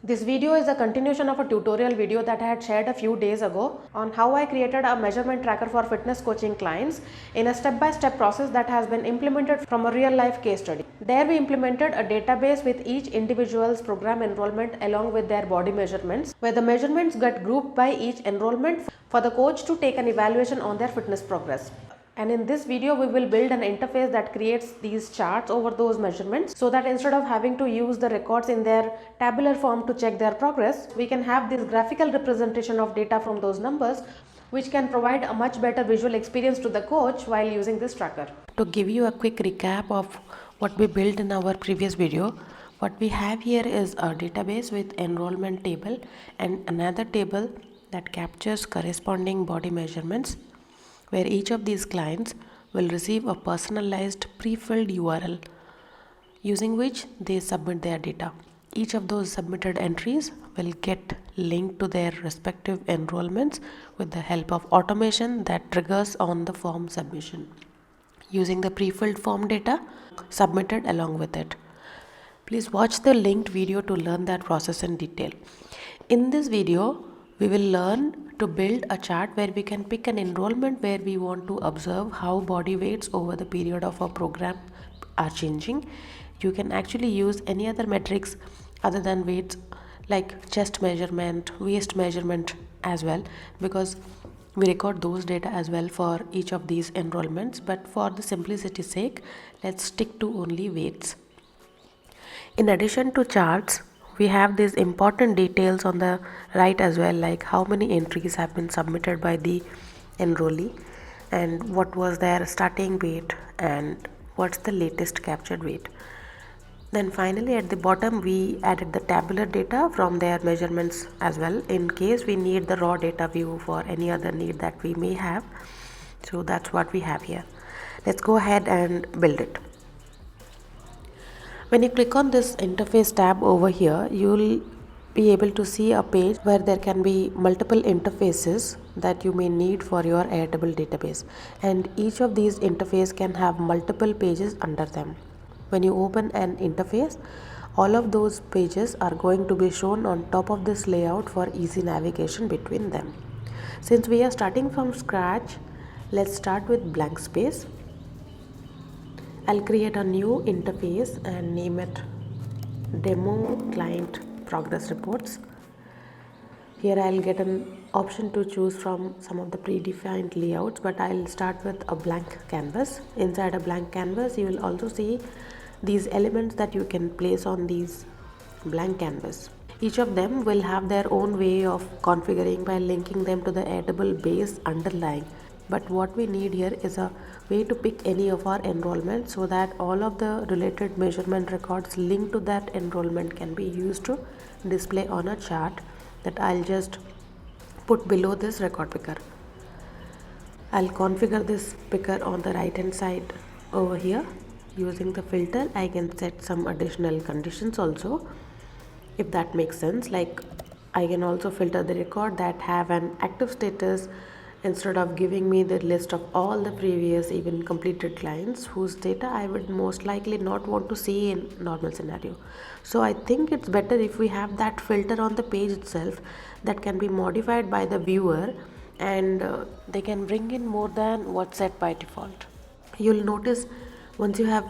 This video is a continuation of a tutorial video that I had shared a few days ago on how I created a measurement tracker for fitness coaching clients in a step-by-step process that has been implemented from a real-life case study. There we implemented a database with each individual's program enrollment along with their body measurements, where the measurements get grouped by each enrollment for the coach to take an evaluation on their fitness progress. And in this video, we will build an interface that creates these charts over those measurements so that instead of having to use the records in their tabular form to check their progress, we can have this graphical representation of data from those numbers, which can provide a much better visual experience to the coach while using this tracker. To give you a quick recap of what we built in our previous video, what we have here is a database with enrollment table and another table that captures corresponding body measurements, where each of these clients will receive a personalized pre-filled URL using which they submit their data. Each of those submitted entries will get linked to their respective enrollments with the help of automation that triggers on the form submission using the pre-filled form data submitted along with it. Please watch the linked video to learn that process in detail. In this video, we will learn to build a chart where we can pick an enrollment where we want to observe how body weights over the period of our program are changing. You can actually use any other metrics other than weights like chest measurement, waist measurement as well, because we record those data as well for each of these enrollments, but for the simplicity's sake, let's stick to only weights. In addition to charts, we have these important details on the right as well, like how many entries have been submitted by the enrollee and what was their starting weight and what's the latest captured weight. Then finally at the bottom we added the tabular data from their measurements as well in case we need the raw data view for any other need that we may have. So that's what we have here. Let's go ahead and build it. When you click on this interface tab over here, you'll be able to see a page where there can be multiple interfaces that you may need for your Airtable database, and each of these interfaces can have multiple pages under them. When you open an interface, all of those pages are going to be shown on top of this layout for easy navigation between them. Since we are starting from scratch, let's start with blank space. I'll create a new interface and name it Demo Client Progress Reports. Here I'll get an option to choose from some of the predefined layouts, but I'll start with a blank canvas. Inside a blank canvas, you will also see these elements that you can place on these blank canvas. Each of them will have their own way of configuring by linking them to the Airtable base underlying. But what we need here is a way to pick any of our enrollments so that all of the related measurement records linked to that enrollment can be used to display on a chart that I'll just put below this record picker. I'll configure this picker on the right hand side over here. Using the filter, I can set some additional conditions also, if that makes sense. Like I can also filter the record that have an active status instead of giving me the list of all the previous even completed clients whose data I would most likely not want to see in normal scenario. So I think it's better if we have that filter on the page itself that can be modified by the viewer, and they can bring in more than what's set by default. You'll notice once you have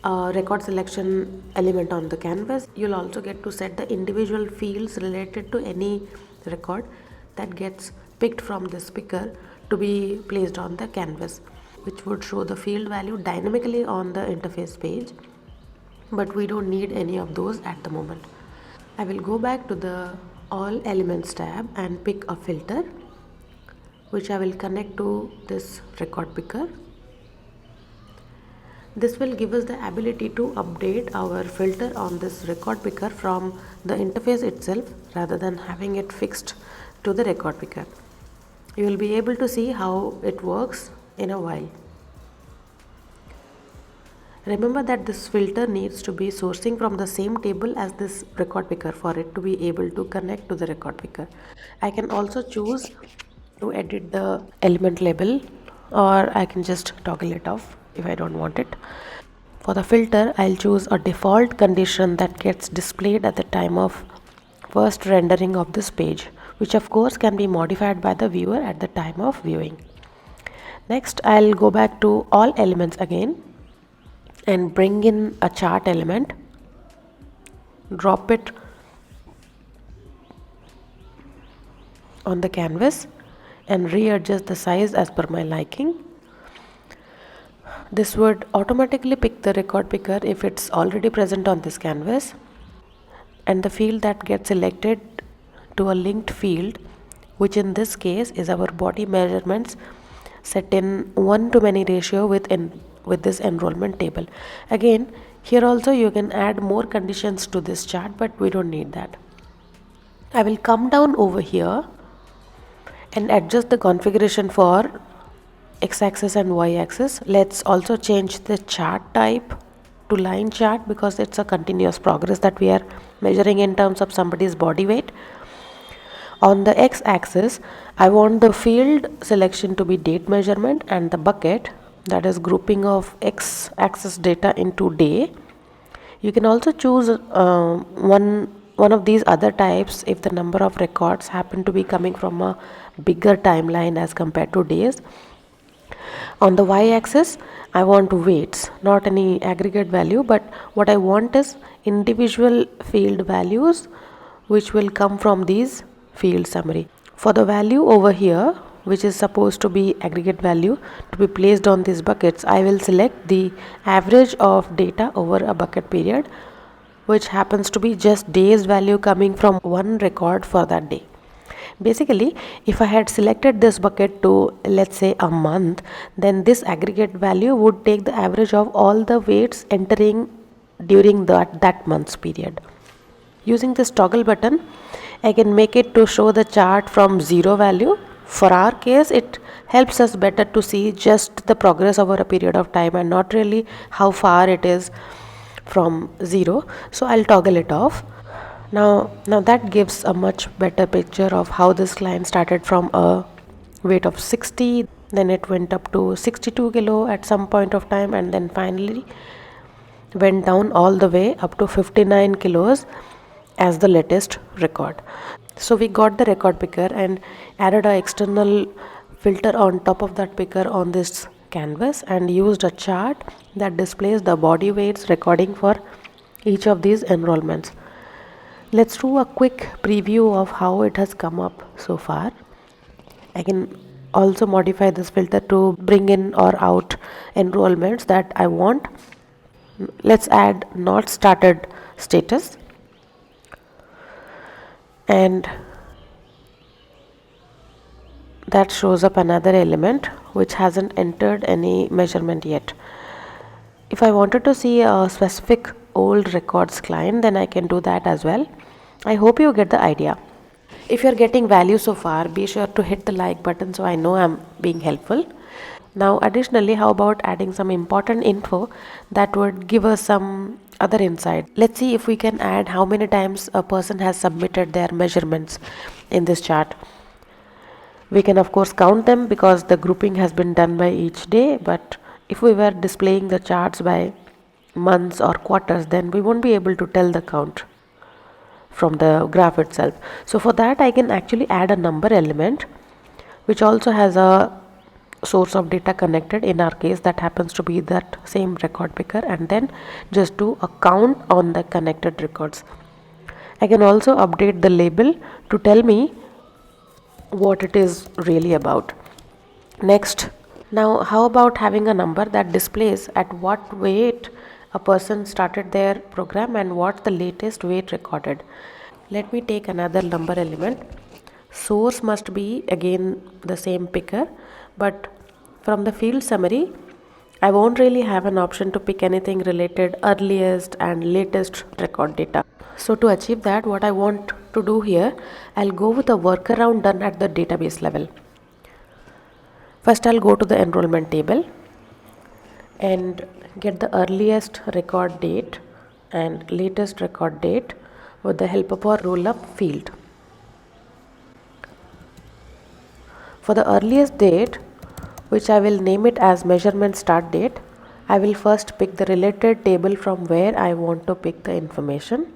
a record selection element on the canvas, you'll also get to set the individual fields related to any record that gets picked from this picker to be placed on the canvas, which would show the field value dynamically on the interface page, but we don't need any of those at the moment. I will go back to the All Elements tab and pick a filter, which I will connect to this record picker. This will give us the ability to update our filter on this record picker from the interface itself rather than having it fixed to the record picker. You will be able to see how it works in a while. Remember that this filter needs to be sourcing from the same table as this record picker for it to be able to connect to the record picker. I can also choose to edit the element label, or I can just toggle it off if I don't want it. For the filter, I'll choose a default condition that gets displayed at the time of first rendering of this page, which of course can be modified by the viewer at the time of viewing. Next, I'll go back to all elements again and bring in a chart element, drop it on the canvas and readjust the size as per my liking. This would automatically pick the record picker if it's already present on this canvas, and the field that gets selected to a linked field, which in this case is our body measurements set in 1-to-many ratio with this enrollment table. Again, here also you can add more conditions to this chart, but we don't need that. I will come down over here and adjust the configuration for x-axis and y-axis. Let's also change the chart type to line chart because it's a continuous progress that we are measuring in terms of somebody's body weight. On the x-axis, I want the field selection to be date measurement, and the bucket, that is grouping of x-axis data into day. You can also choose one of these other types if the number of records happen to be coming from a bigger timeline as compared to days. On the y-axis, I want weights, not any aggregate value, but what I want is individual field values which will come from these field summary. For the value over here, which is supposed to be aggregate value to be placed on these buckets, I will select the average of data over a bucket period, which happens to be just days value coming from one record for that day. Basically, if I had selected this bucket to, let's say, a month, then this aggregate value would take the average of all the weights entering during that month's period. Using this toggle button, I can make it to show the chart from 0 value. For our case, it helps us better to see just the progress over a period of time and not really how far it is from 0. So I'll toggle it off. Now that gives a much better picture of how this client started from a weight of 60, then it went up to 62 kilo at some point of time, and then finally went down all the way up to 59 kilos as the latest record. So we got the record picker and added an external filter on top of that picker on this canvas and used a chart that displays the body weights recording for each of these enrollments. Let's do a quick preview of how it has come up so far. I can also modify this filter to bring in or out enrollments that I want. Let's add not started status, and that shows up another element which hasn't entered any measurement yet. If I wanted to see a specific old records client, then I can do that as well. I hope you get the idea. If you're getting value so far, be sure to hit the like button so I know I'm being helpful. Now additionally, how about adding some important info that would give us some other insight. Let's see if we can add how many times a person has submitted their measurements in this chart. We can of course count them because the grouping has been done by each day, but if we were displaying the charts by months or quarters, then we won't be able to tell the count from the graph itself. So for that, I can actually add a number element which also has a source of data connected. In our case, that happens to be that same record picker, and then just do a count on the connected records. I can also update the label to tell me what it is really about. Next, now how about having a number that displays at what weight a person started their program and what's the latest weight recorded. Let me take another number element. Source must be again the same picker, but from the field summary, I won't really have an option to pick anything related earliest and latest record data. So to achieve that, what I want to do here, I'll go with a workaround done at the database level. First, I'll go to the enrollment table and get the earliest record date and latest record date with the help of a roll-up field. For the earliest date, which I will name it as measurement start date, I will first pick the related table from where I want to pick the information.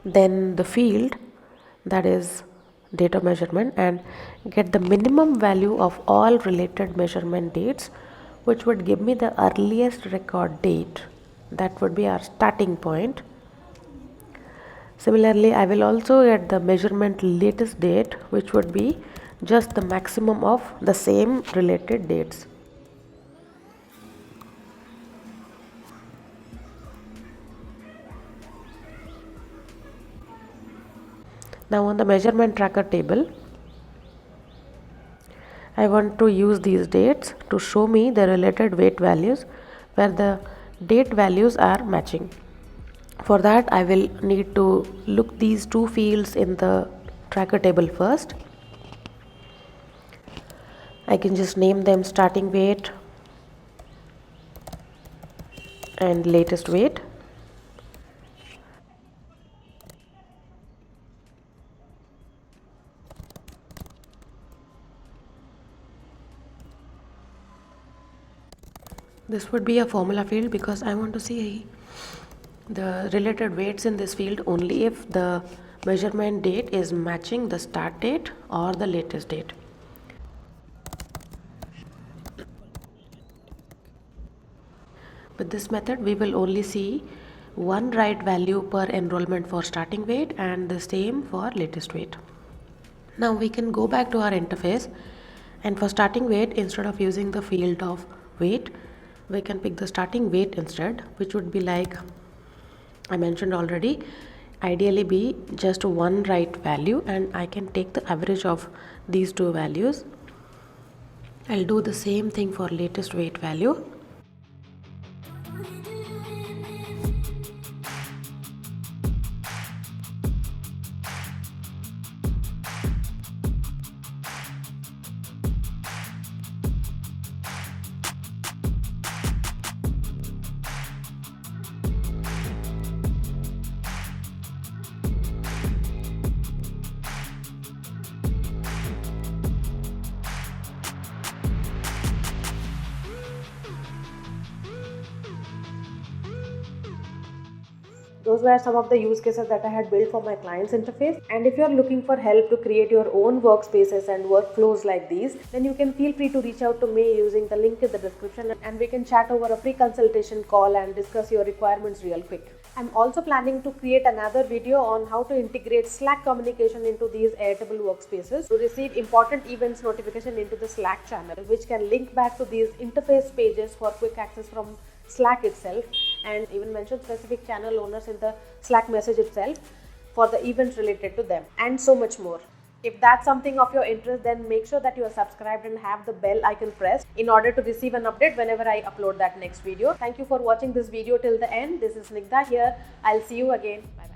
then the field, that is date of measurement, and get the minimum value of all related measurement dates, which would give me the earliest record date. That would be our starting point. Similarly, I will also get the measurement latest date, which would be just the maximum of the same related dates. Now on the measurement tracker table, I want to use these dates to show me the related weight values where the date values are matching. For that, I will need to look these two fields in the tracker table first. I can just name them starting weight and latest weight. This would be a formula field because I want to see the related weights in this field only if the measurement date is matching the start date or the latest date. With this method, we will only see one right value per enrollment for starting weight and the same for latest weight. Now we can go back to our interface, and for starting weight, instead of using the field of weight, we can pick the starting weight instead, which would be like I mentioned already, ideally be just one right value, and I can take the average of these two values. I'll do the same thing for latest weight value. Those were some of the use cases that I had built for my client's interface. And if you're looking for help to create your own workspaces and workflows like these, then you can feel free to reach out to me using the link in the description, and we can chat over a free consultation call and discuss your requirements real quick. I'm also planning to create another video on how to integrate Slack communication into these Airtable workspaces to receive important events notification into the Slack channel, which can link back to these interface pages for quick access from Slack itself, and even mention specific channel owners in the Slack message itself for the events related to them, and so much more. If that's something of your interest, then make sure that you are subscribed and have the bell icon pressed in order to receive an update whenever I upload that next video. Thank you for watching this video till the end. This is Snigdha here. I'll see you again. Bye bye.